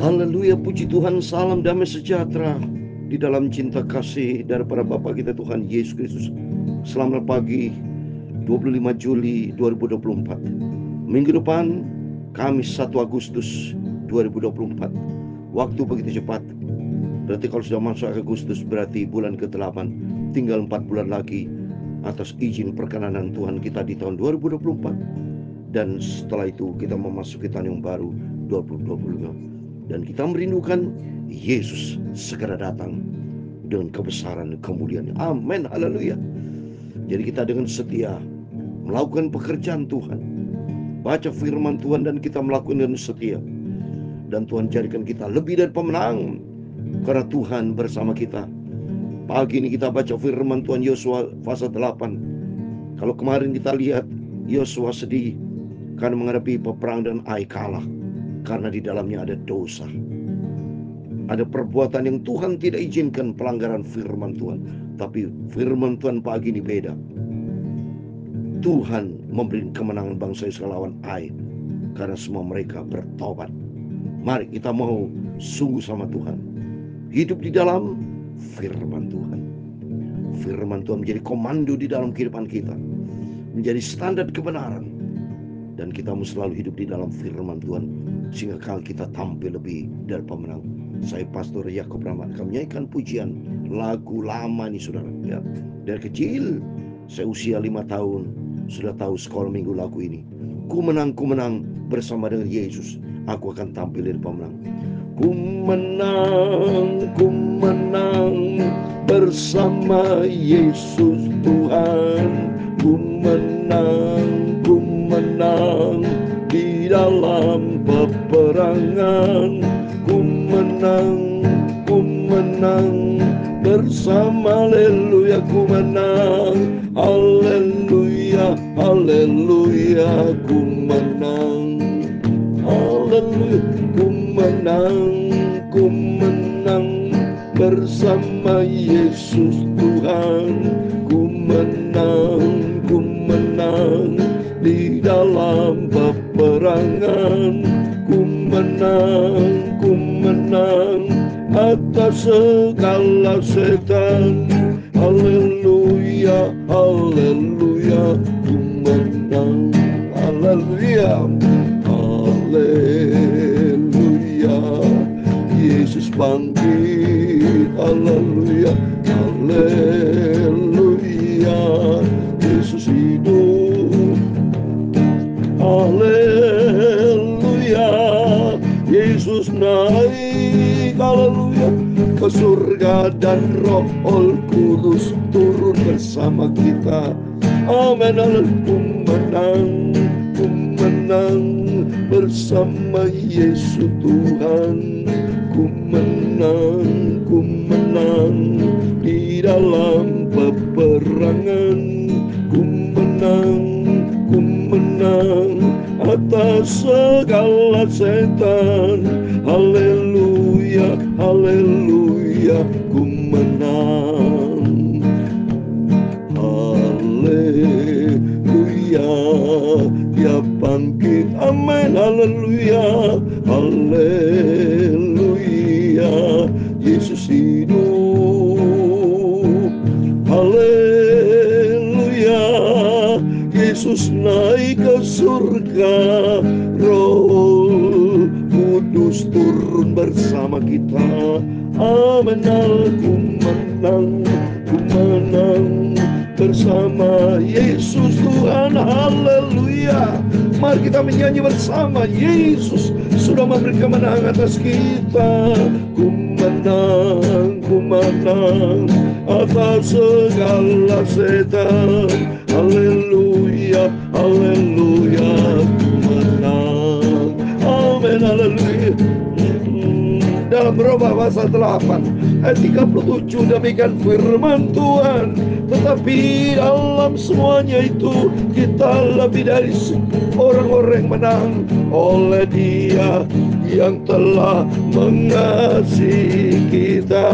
Haleluya, puji Tuhan, salam damai sejahtera di dalam cinta kasih daripada Bapa kita Tuhan Yesus Kristus. Selamat pagi 25 Juli 2024. Minggu depan Kamis 1 Agustus 2024. Waktu begitu cepat. Berarti kalau sudah masuk Agustus berarti bulan ke-8. Tinggal 4 bulan lagi atas izin perkenanan Tuhan kita di tahun 2024. Dan setelah itu kita memasuki tahun yang baru 2025. Dan kita merindukan Yesus segera datang dengan kebesaran kemuliaan. Amin, haleluya. Jadi kita dengan setia melakukan pekerjaan Tuhan, baca firman Tuhan, dan kita melakukan dengan setia. Dan Tuhan jadikan kita lebih dari pemenang karena Tuhan bersama kita. Pagi ini kita baca firman Tuhan Yosua pasal 8. Kalau kemarin kita lihat Yosua sedih karena menghadapi peperangan dan Ai kalah, karena di dalamnya ada dosa. Ada perbuatan yang Tuhan tidak izinkan, pelanggaran firman Tuhan. Tapi firman Tuhan pagi ini beda. Tuhan memberi kemenangan bangsa Israel lawan Ai karena semua mereka bertobat. Mari kita mau sungguh sama Tuhan, hidup di dalam firman Tuhan. Firman Tuhan menjadi komando di dalam kehidupan kita, menjadi standar kebenaran. Dan kita harus selalu hidup di dalam firman Tuhan, sehingga kalau kita tampil lebih dari pemenang. Saya Pastor Yakob Rahmat akan menyanyikan pujian lagu lama nih saudara ya. Dari kecil, saya usia 5 tahun sudah tahu sekolah minggu lagu ini. Ku menang bersama dengan Yesus, aku akan tampil dari pemenang. Ku menang bersama Yesus Tuhan. Ku menang di dalam peperangan. Ku menang bersama, haleluya, ku menang, haleluya, haleluya, ku menang, haleluya, ku menang bersama Yesus Tuhan. Ku menang di dalam peperangan. Ku menang atas segala setan. Haleluya, haleluya, ku menang, haleluya, haleluya. Yesus bangkit, haleluya, haleluya. Yesus hidup, haleluya. Yesus naik, haleluya, ke surga, dan Roh Kudus turun bersama kita. Amin, haleluya. Ku menang bersama Yesus Tuhan. Ku menang di dalam peperangan. Ku menang atas segala setan. Haleluya, haleluya, ku menang. Haleluya, dia bangkit. Amin, haleluya, haleluya. Yesus hidup, haleluya. Yesus naik ke surga, Roh Kudus turun bersama kita. Amin, ku menang bersama Yesus Tuhan. Haleluya. Mari kita menyanyi bersama. Yesus sudah memberi kemenangan atas kita. Ku menang atas segala setan. Haleluya, haleluya, ku menang. Amin, haleluya. Dalam Roma pasal 8 ayat 37 demikian firman Tuhan. Tetapi dalam semuanya itu kita lebih dari orang-orang yang menang oleh Dia yang telah mengasihi kita.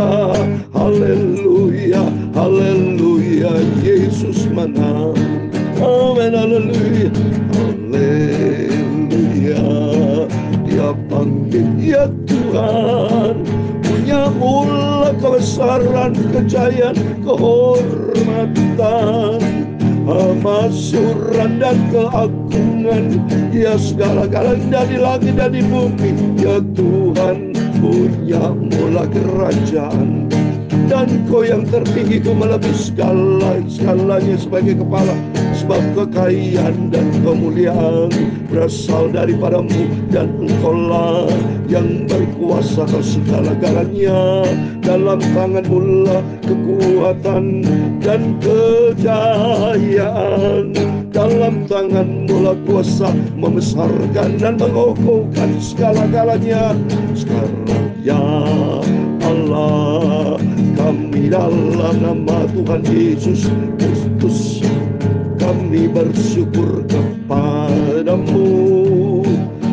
Haleluya, haleluya, Yesus menang. Amin, haleluya, haleluya. Dia bangkit ya Tuhan. Punya mula kebesaran, kejayaan, kehormatan, amasyuran dan keagungan, ya segala-galanya di langit dan di bumi. Ya Tuhan, punya mula kerajaan, dan Kau yang tertinggi, Kau melebihi segalanya sebagai kepala. Sebab kekayaan dan kemuliaan berasal daripadamu, dan Engkaulah yang berkuasa atas segala-galanya. Dalam tangan-Mu lah kekuatan dan kejayaan, dalam tangan-Mu lah kuasa membesarkan dan mengokohkan segala-galanya. Sekarang ya Allah, kami dalam nama Tuhan Yesus Kristus, kami bersyukur kepadamu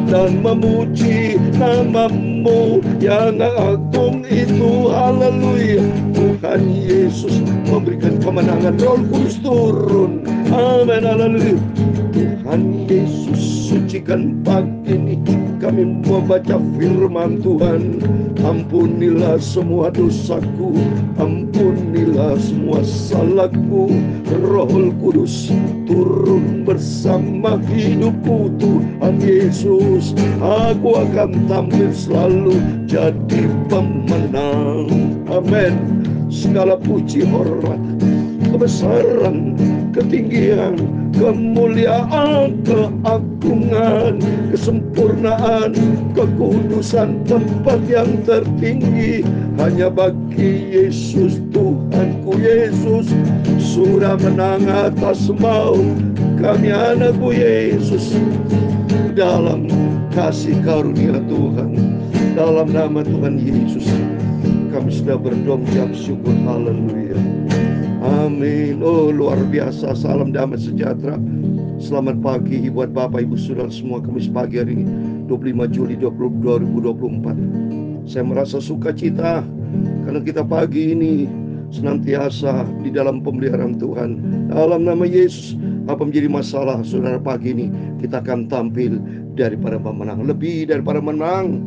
dan memuji nama-Mu yang agung itu. Haleluya. Tuhan Yesus memberikan kemenangan, Roh Kudus turun. Amin. Haleluya. Tuhan Yesus, sucikan pagi ini kami membaca firman Tuhan. Ampunilah semua dosaku, ampunilah semua salahku. Roh Kudus turun bersama hidupku Tuhan Yesus. Aku akan tampil selalu jadi pemenang. Amin. Segala puji, hormat, kebesaran, ketinggian, kemuliaan, keagungan, kesempurnaan, kekudusan, tempat yang tertinggi hanya bagi Yesus. Tuhanku Yesus sudah menang atas maut. Kami anakmu Yesus, dalam kasih karunia Tuhan, dalam nama Tuhan Yesus kami sudah berdoa syukur. Haleluya. Amin. Oh, luar biasa. Salam damai sejahtera. Selamat pagi buat Bapak Ibu Saudara semua. Kamis pagi hari ini 25 Juli 2024. Saya merasa sukacita karena kita pagi ini senantiasa di dalam pemeliharaan Tuhan. Dalam nama Yesus, apa menjadi masalah saudara pagi ini, kita akan tampil daripada pemenang, lebih daripada menang.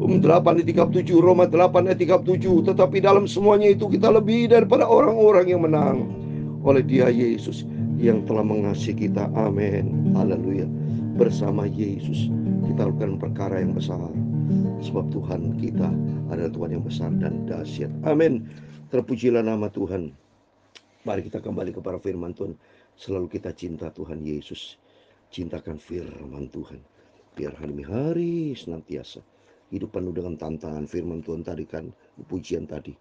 8:37, Roma 8:37. Tetapi dalam semuanya itu kita lebih daripada orang-orang yang menang oleh Dia Yesus yang telah mengasihi kita. Amin. Haleluya. Bersama Yesus kita lakukan perkara yang besar, sebab Tuhan kita adalah Tuhan yang besar dan dahsyat. Amin. Terpujilah nama Tuhan. Mari kita kembali kepada firman Tuhan. Selalu kita cinta Tuhan Yesus, cintakan firman Tuhan, biar hari demi hari senantiasa hidup penuh dengan tantangan. Firman Tuhan tadi kan, pujian tadi,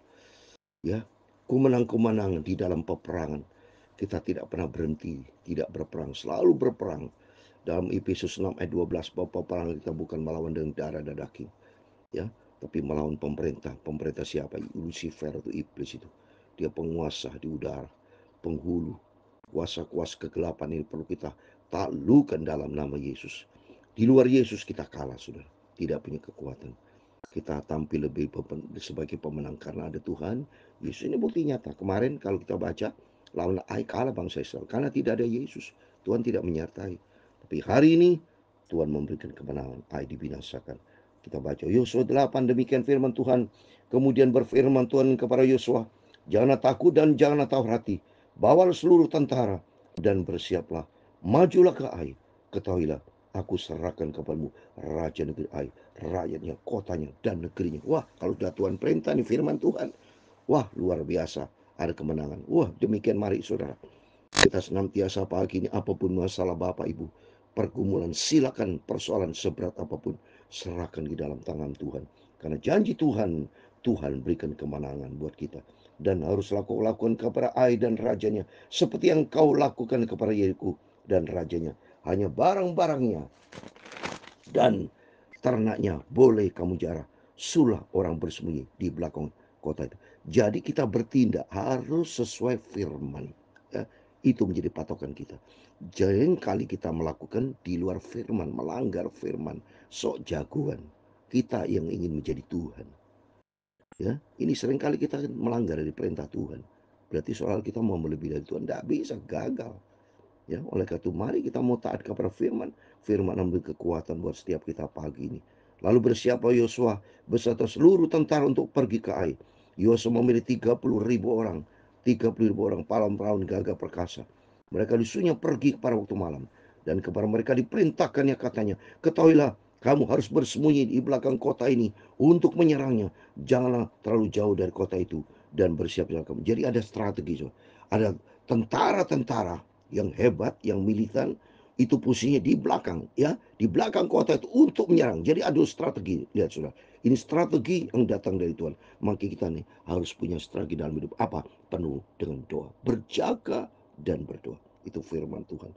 ya, ku menang di dalam peperangan. Kita tidak pernah berhenti, tidak berperang, selalu berperang. Dalam Efesus 6 ayat 12, bahwa peperangan kita bukan melawan dengan darah dan daging, ya, tapi melawan pemerintah. Pemerintah siapa? Lucifer, itu iblis itu. Dia penguasa di udara, penghulu. Kuasa-kuasa kegelapan ini perlu kita taklukan dalam nama Yesus. Di luar Yesus kita kalah, saudara. Tidak punya kekuatan. Kita tampil lebih sebagai pemenang karena ada Tuhan Yesus. Ini bukti nyata. Kemarin kalau kita baca, lawan Ai kalah bangsa Israel karena tidak ada Yesus. Tuhan tidak menyertai. Tapi hari ini Tuhan memberikan kemenangan. Ai dibinasakan. Kita baca Yosua 8, demikian firman Tuhan. Kemudian berfirman Tuhan kepada Yosua, janganlah takut dan janganlah tawar hati. Bawalah seluruh tentara dan bersiaplah. Majulah ke Ai. Ketahuilah, aku serahkan kepadamu raja negeri Ai, rakyatnya, kotanya, dan negerinya. Wah, kalau sudah Tuhan perintah nih firman Tuhan, wah luar biasa, ada kemenangan. Wah, demikian mari saudara, kita senantiasa pagi ini apapun masalah Bapak Ibu, pergumulan, silakan persoalan seberat apapun, serahkan di dalam tangan Tuhan. Karena janji Tuhan, Tuhan berikan kemenangan buat kita. Dan harus lakukan kepada Ai dan rajanya, seperti yang kau lakukan kepada Yeriko dan rajanya. Hanya barang-barangnya dan ternaknya boleh kamu jarah. Sulah orang bersembunyi di belakang kota itu. Jadi kita bertindak harus sesuai firman, ya. Itu menjadi patokan kita. Jangan kali kita melakukan di luar firman, melanggar firman, sok jagoan. Kita yang ingin menjadi Tuhan, ya. Ini seringkali kita melanggar dari perintah Tuhan. Berarti soal kita mau melebihi dari Tuhan, tidak bisa, gagal. Ya, oleh karena itu mari kita mau taat kepada firman. Firman ambil kekuatan buat setiap kita pagi ini. Lalu bersiaplah Yosua beserta seluruh tentara untuk pergi ke Ai. Yosua memilih 30.000 orang. 30.000 orang pahlawan-pahlawan gagah perkasa. Mereka disuruhnya pergi pada waktu malam. Dan kepada mereka diperintahkannya katanya, ketahuilah kamu harus bersembunyi di belakang kota ini untuk menyerangnya. Janganlah terlalu jauh dari kota itu dan bersiap-siap kamu. Jadi ada strategi. Ada tentara-tentara yang hebat, yang militan, itu posisinya di belakang, ya, di belakang kota itu untuk menyerang. Jadi ada strategi. Lihat sudah, ini strategi yang datang dari Tuhan. Maka kita nih harus punya strategi dalam hidup. Apa? Penuh dengan doa, berjaga dan berdoa. Itu firman Tuhan.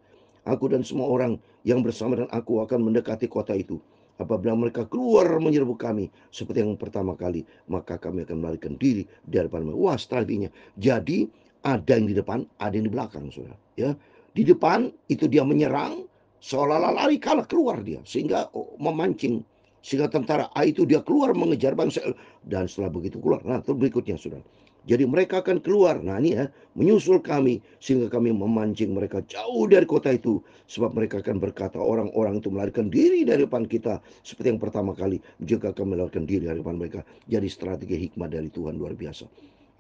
Aku dan semua orang yang bersama dengan aku akan mendekati kota itu. Apabila mereka keluar menyerbu kami seperti yang pertama kali, maka kami akan melarikan diri daripada mereka. Wah, strateginya. Jadi ada yang di depan, ada yang di belakang, saudara. Ya, di depan itu dia menyerang, seolah-olah lari kalah keluar dia, sehingga memancing, sehingga tentara A itu dia keluar mengejar bangsa, dan setelah begitu keluar, nah itu berikutnya saudara. Jadi mereka akan keluar, nah ini ya, menyusul kami, sehingga kami memancing mereka jauh dari kota itu, sebab mereka akan berkata orang-orang itu melarikan diri dari depan kita, seperti yang pertama kali, jika kami melarikan diri dari depan mereka. Jadi strategi hikmah dari Tuhan luar biasa.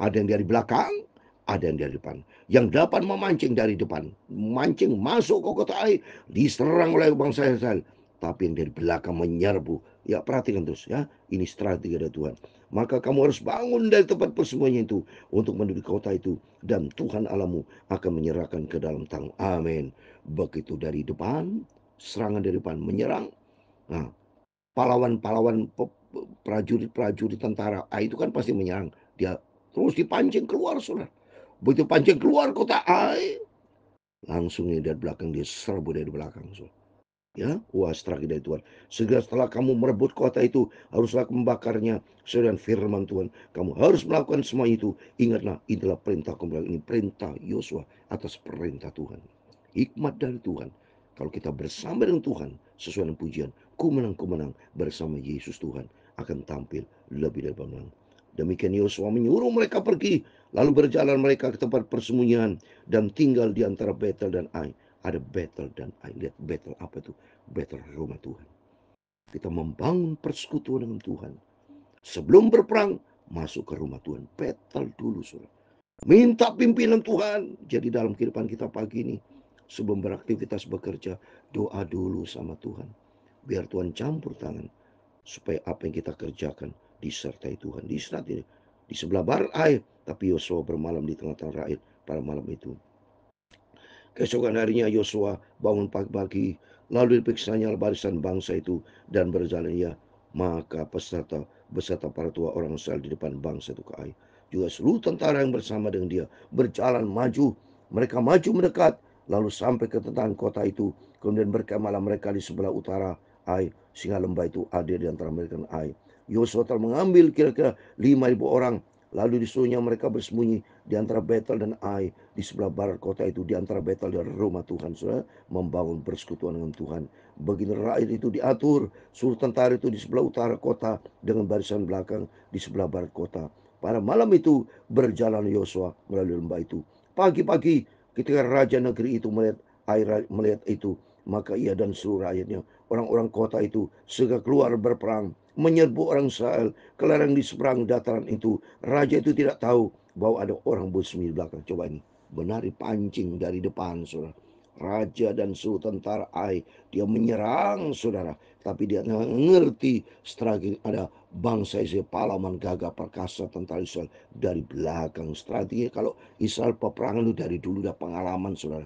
Ada yang dari belakang, ada yang dari depan. Yang dapat memancing dari depan, mancing masuk ke kota Ai, diserang oleh bangsa Israel. Tapi yang dari belakang menyerbu. Ya, perhatikan terus ya, ini strategi dari Tuhan. Maka kamu harus bangun dari tempat persembunyian itu untuk menuju kota itu, dan Tuhan Allahmu akan menyerahkan ke dalam tangan. Amin. Begitu dari depan, serangan dari depan menyerang. Nah, pahlawan-pahlawan prajurit-prajurit tentara Ai itu kan pasti menyerang. Dia terus dipancing keluar, saudara. Begitu pancing keluar kota Ai, langsung dari belakang dia serbu dari belakang. So. Ya, wah strategi dari Tuhan. Segera setelah kamu merebut kota itu, haruslah membakarnya. Sedang firman Tuhan, kamu harus melakukan semua itu. Ingatlah, inilah perintah kembali ini, perintah Yosua atas perintah Tuhan. Hikmat dari Tuhan. Kalau kita bersama dengan Tuhan, sesuai dengan pujian, ku menang bersama Yesus Tuhan akan tampil lebih dari pemenang. Demikian Yosua menyuruh mereka pergi, lalu berjalan mereka ke tempat persembunyian dan tinggal di antara Betel dan Ai. Ada Betel dan Ai. Lihat Betel apa itu? Betel rumah Tuhan. Kita membangun persekutuan dengan Tuhan. Sebelum berperang, masuk ke rumah Tuhan. Betel dulu, saudara. Minta pimpinan Tuhan. Jadi dalam kehidupan kita pagi ini, sebelum beraktivitas bekerja, doa dulu sama Tuhan. Biar Tuhan campur tangan. Supaya apa yang kita kerjakan disertai Tuhan. Di sebelah barat air. Tapi Yosua bermalam di tengah-tengah rakyat pada malam itu. Keesokan harinya Yosua bangun pagi-pagi, lalu diperiksanya barisan bangsa itu dan berjalan ia. Maka beserta para tua orang Israel di depan bangsa itu ke Ai. Juga seluruh tentara yang bersama dengan dia berjalan maju. Mereka maju mendekat, lalu sampai ke tentang kota itu. Kemudian berkemahlah mereka di sebelah utara Ai, sehingga lembah itu ada di antara mereka dan Ai. Yosua telah mengambil kira-kira 5.000 orang. Lalu disuruhnya mereka bersembunyi di antara Betel dan Ai, di sebelah barat kota itu, di antara Betel dan rumah Tuhan, saudara, membangun persekutuan dengan Tuhan. Begini rakyat itu diatur, suruh tentara itu di sebelah utara kota dengan barisan belakang di sebelah barat kota. Pada malam itu berjalan Yosua melalui lembah itu. Pagi-pagi ketika raja negeri itu melihat itu, maka ia dan seluruh rakyatnya, orang-orang kota itu, segera keluar berperang, menyerbu orang Israel ke lereng di seberang dataran itu. Raja itu tidak tahu bahwa ada orang bersembunyi di belakang. Coba ini, benar dipancing dari depan, saudara. Raja dan seluruh tentara Ai, dia menyerang, saudara. Tapi dia ngerti strategi ada bangsa Israel, pahlawan gagah perkasa tentara Israel dari belakang. Strategi kalau Israel peperangan itu dari dulu udah pengalaman, saudara.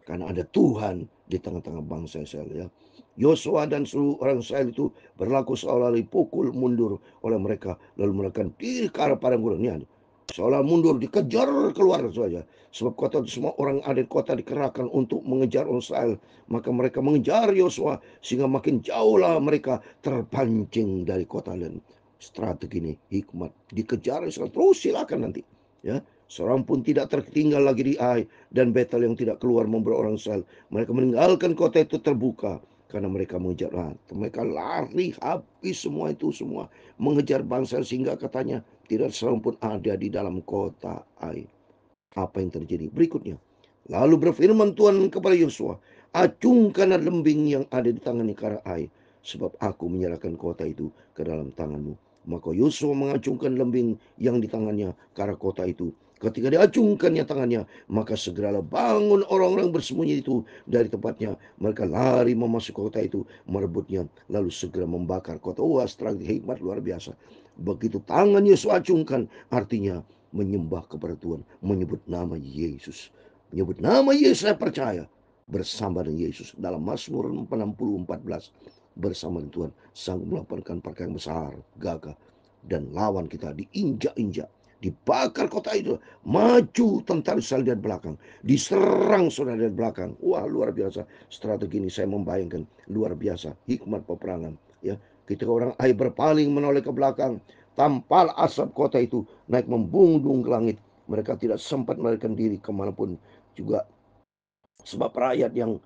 Karena ada Tuhan di tengah-tengah bangsa Israel, ya. Yosua dan seluruh orang Israel itu berlaku seolah dipukul mundur oleh mereka, lalu melakukan diri ke arah padang gurun. Seolah mundur, dikejar keluar saja. Sebab kota itu, semua orang ada di kota dikerahkan untuk mengejar orang Israel. Maka mereka mengejar Yosua, sehingga makin jauhlah mereka terpancing dari kota. Dan strategi ini hikmat, dikejar Israel terus, silakan nanti, ya. Seorang pun tidak tertinggal lagi di Ai dan Betel yang tidak keluar membawa orang Israel. Mereka meninggalkan kota itu terbuka karena mereka mengejar. Mereka lari habis semua itu semua mengejar bangsa, sehingga katanya tidak seorang pun ada di dalam kota Ai. Apa yang terjadi berikutnya? Lalu berfirman Tuhan kepada Yosua, acungkanlah lembing yang ada di tangan Kara Ai, sebab aku menyerahkan kota itu ke dalam tanganmu. Maka Yosua mengacungkan lembing yang di tangannya ke arah kota itu. Ketika diacungkannya tangannya, maka segeralah bangun orang-orang bersembunyi itu dari tempatnya. Mereka lari memasuki kota itu, merebutnya, lalu segera membakar kota. Wah, strategi hikmat luar biasa. Begitu tangan Yosua acungkan, artinya menyembah kepada Tuhan, menyebut nama Yesus. Menyebut nama Yesus, saya percaya bersama dengan Yesus dalam Mazmur 60:14, bersama dengan Tuhan sanggup melakukan perkara yang besar, gagah, dan lawan kita diinjak-injak, dibakar kota itu, maju tentara Israel dari belakang, diserang saudara dari belakang. Wah, luar biasa strategi ini. Saya membayangkan luar biasa hikmat peperangan, ya. Ketika orang Ai berpaling menoleh ke belakang, tampal asap kota itu naik membungkung ke langit. Mereka tidak sempat melarikan diri kemanapun juga, sebab rakyat yang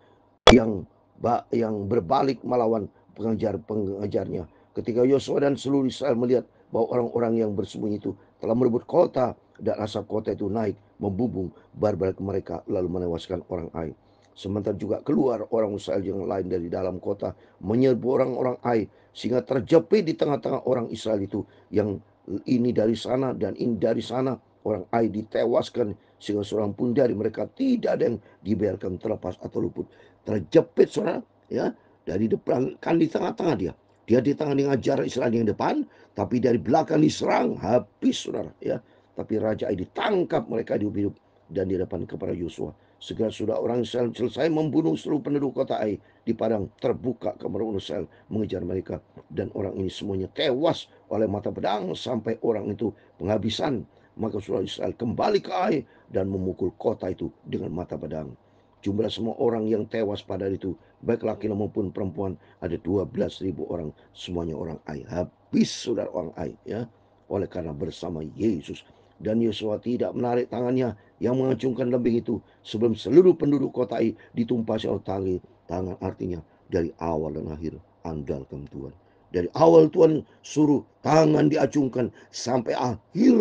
yang berbalik melawan pengejarnya. Ketika Yosua dan seluruh Israel melihat bahwa orang-orang yang bersembunyi itu telah merebut kota dan asap kota itu naik membubung, berbalik mereka lalu menewaskan orang Ai. Sementara juga keluar orang Israel yang lain dari dalam kota menyerbu orang-orang Ai, sehingga terjepit di tengah-tengah orang Israel itu, yang ini dari sana dan ini dari sana. Orang Ai ditewaskan sehingga seorang pun dari mereka tidak ada yang dibiarkan terlepas atau luput. Terjepit saudara, ya, dari depan, kan di tengah-tengah dia di tengah ngajar Israel yang depan, tapi dari belakang diserang habis saudara, ya. Tapi Raja Ai ditangkap mereka hidup-hidup dan di depan kepada Yosua. Segera sudah orang Israel selesai membunuh seluruh penduduk kota Ai di padang terbuka, kepada orang Israel mengejar mereka, dan orang ini semuanya tewas oleh mata pedang sampai orang itu penghabisan. Maka sudah Israel kembali ke Ai dan memukul kota itu dengan mata pedang. Jumlah semua orang yang tewas pada itu, baik laki maupun perempuan, ada 12.000 orang, semuanya orang Ai. Habis saudara orang Ai, ya, oleh karena bersama Yesus. Dan Yosua tidak menarik tangannya yang mengacungkan lembing itu sebelum seluruh penduduk kota Ai ditumpasi oleh tangan. Artinya dari awal dan akhir andalkan Tuhan. Dari awal Tuhan suruh tangan diacungkan sampai akhir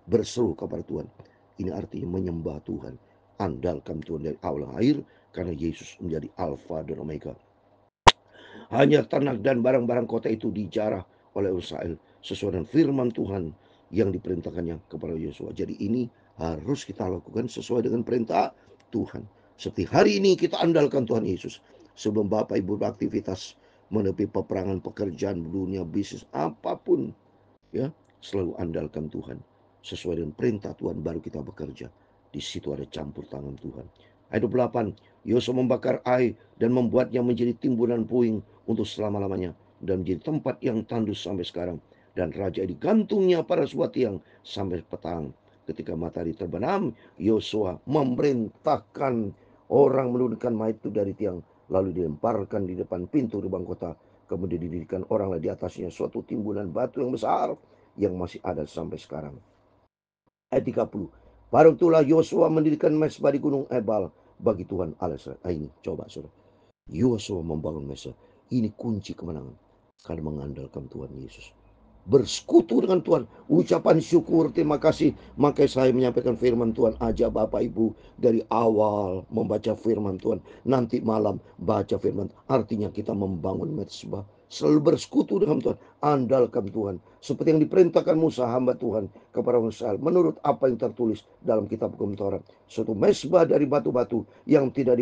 berseru kepada Tuhan. Ini artinya menyembah Tuhan. Andalkan Tuhan dari awal akhir, karena Yesus menjadi Alfa dan Omega. Hanya ternak dan barang-barang kota itu dijarah oleh Israel sesuai dengan firman Tuhan yang diperintahkannya kepada Yosua. Jadi ini harus kita lakukan sesuai dengan perintah Tuhan. Seperti hari ini kita andalkan Tuhan Yesus. Sebelum Bapak Ibu beraktivitas menepi peperangan, pekerjaan, dunia, bisnis, apapun, ya, selalu andalkan Tuhan. Sesuai dengan perintah Tuhan baru kita bekerja. Di situ ada campur tangan Tuhan. Ayat 28, Yosua membakar Ai dan membuatnya menjadi timbunan puing untuk selama-lamanya, dan menjadi tempat yang tandus sampai sekarang. Dan raja digantungnya pada sebuah tiang sampai petang. Ketika matahari terbenam, Yosua memerintahkan orang menurunkan mayat itu dari tiang, lalu dilemparkan di depan pintu gerbang kota. Kemudian didirikan oranglah di atasnya suatu timbunan batu yang besar yang masih ada sampai sekarang. Ayat 30. Baru itulah Yosua mendirikan mezbah di gunung Ebal bagi Tuhan Allah. Ini coba saudara. Yosua membangun mezbah. Ini kunci kemenangan, karena mengandalkan Tuhan Yesus. Bersekutu dengan Tuhan, ucapan syukur, terima kasih. Maka saya menyampaikan firman Tuhan, ajak Bapak Ibu dari awal membaca firman Tuhan, nanti malam baca firman. Artinya kita membangun mezbah, selalu bersekutu dengan Tuhan, andalkan Tuhan, seperti yang diperintahkan Musa hamba Tuhan kepada Israel, menurut apa yang tertulis dalam kitab hukum Taurat. Suatu mezbah dari batu-batu yang tidak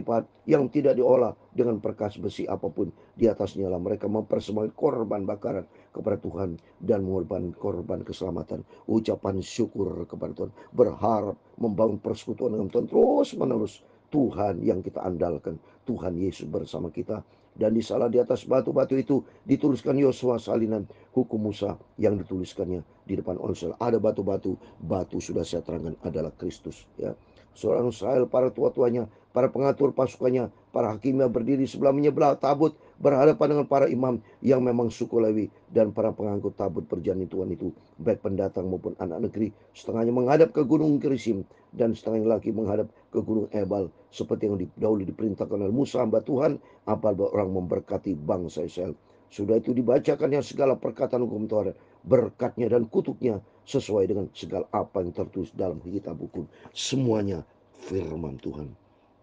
diolah dengan perkas besi apapun. Di atasnya lah mereka mempersembahkan korban bakaran kepada Tuhan dan mengorbankan korban keselamatan. Ucapan syukur kepada Tuhan, berharap membangun persekutuan dengan Tuhan terus menerus. Tuhan yang kita andalkan, Tuhan Yesus bersama kita. Dan di atas batu-batu itu dituliskan Yosua salinan hukum Musa yang dituliskannya di depan onsel. Ada batu-batu, batu sudah saya terangkan adalah Kristus, ya. Seorang Israel, para tua-tuanya, para pengatur pasukannya, para hakimnya berdiri sebelah menyebelah tabut, berhadapan dengan para imam yang memang suku Lewi dan para pengangkut tabut perjanjian Tuhan itu, baik pendatang maupun anak negeri. Setengahnya menghadap ke gunung Gerisim dan setengahnya lagi menghadap ke gunung Ebal, seperti yang dahulu diperintahkan oleh Musa hamba Tuhan, apabila orang memberkati bangsa Israel. Sudah itu dibacakannya segala perkataan hukum Taurat, berkatnya dan kutuknya sesuai dengan segala apa yang tertulis dalam kitab hukum. Semuanya firman Tuhan.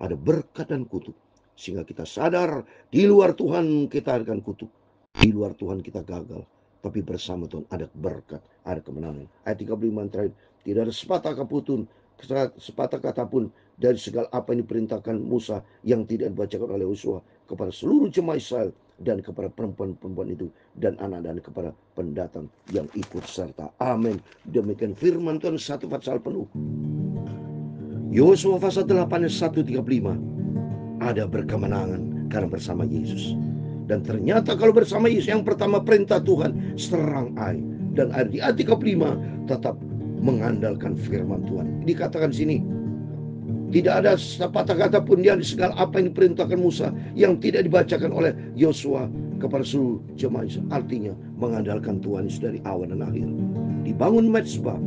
Ada berkat dan kutuk. Sehingga kita sadar di luar Tuhan kita akan kutuk. Di luar Tuhan kita gagal. Tapi bersama Tuhan ada berkat, ada kemenangan. Ayat 35 yang terakhir. Tidak ada sepatah kata pun dari segala apa yang diperintahkan Musa yang tidak dibacakan oleh Yosua kepada seluruh jemaah Israel dan kepada perempuan-perempuan itu dan anak dan kepada pendatang yang ikut serta. Amin. Demikian firman Tuhan satu pasal penuh. Yosua pasal 8 ayat 1-35. Ada berkemenangan karena bersama Yesus. Dan ternyata kalau bersama Yesus, yang pertama perintah Tuhan, serang ai. Dan di ayat 35 tetap mengandalkan firman Tuhan. Dikatakan sini, tidak ada sepatah kata pun di segala apa yang diperintahkan Musa yang tidak dibacakan oleh Yosua kepada seluruh jemaah Israel. Artinya mengandalkan Tuhan Yesus dari awal dan akhir. Dibangun mezbah,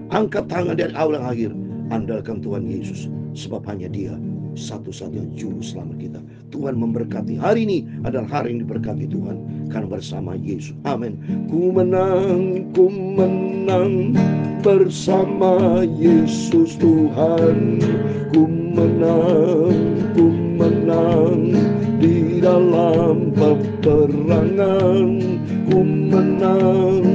angkat tangan dari awal dan akhir, andalkan Tuhan Yesus, sebab hanya Dia satu-satunya juru selamat kita. Tuhan memberkati. Hari ini adalah hari yang diberkati Tuhan karena bersama Yesus. Amin. Ku menang bersama Yesus Tuhan. Ku menang di dalam peperangan. Ku menang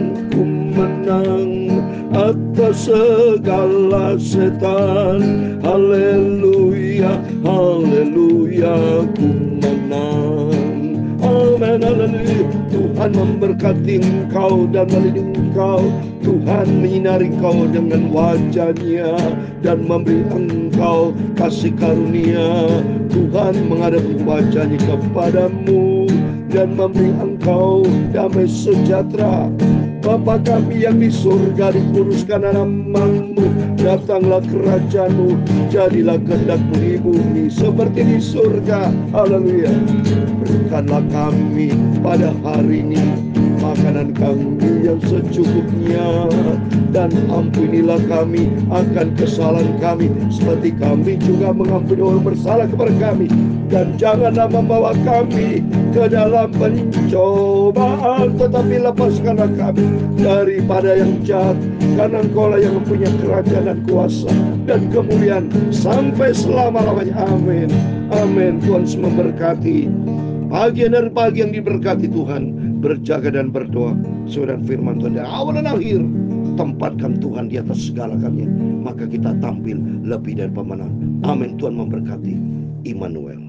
atas segala setan. Haleluya, haleluya, ku menang. Amin, haleluya. Tuhan memberkati engkau dan melindungi engkau. Tuhan menyinari engkau dengan wajah-Nya dan memberi engkau kasih karunia. Tuhan menghadapkan wajah-Nya kepadamu dan memberi engkau damai sejahtera. Bapa kami yang di surga, dikuduskan namamu, datanglah kerajaan-Mu, jadilah kehendak-Mu di bumi seperti di surga. Haleluya. Berikanlah kami pada hari ini makanan kami yang secukupnya, dan ampunilah kami akan kesalahan kami seperti kami juga mengampuni orang bersalah kepada kami, dan janganlah membawa kami ke dalam pencobaan, tetapi lepaskanlah kami daripada yang jahat, karena Engkaulah yang mempunyai kerajaan dan kuasa dan kemuliaan sampai selama-lamanya. Amin. Amin. Tuhan memberkati pagi dan pagi yang diberkati Tuhan. Berjaga dan berdoa sesuai firman Tuhan dari awal dan akhir. Tempatkan Tuhan di atas segala-galanya, maka kita tampil lebih dari pemenang. Amin. Tuhan memberkati. Immanuel.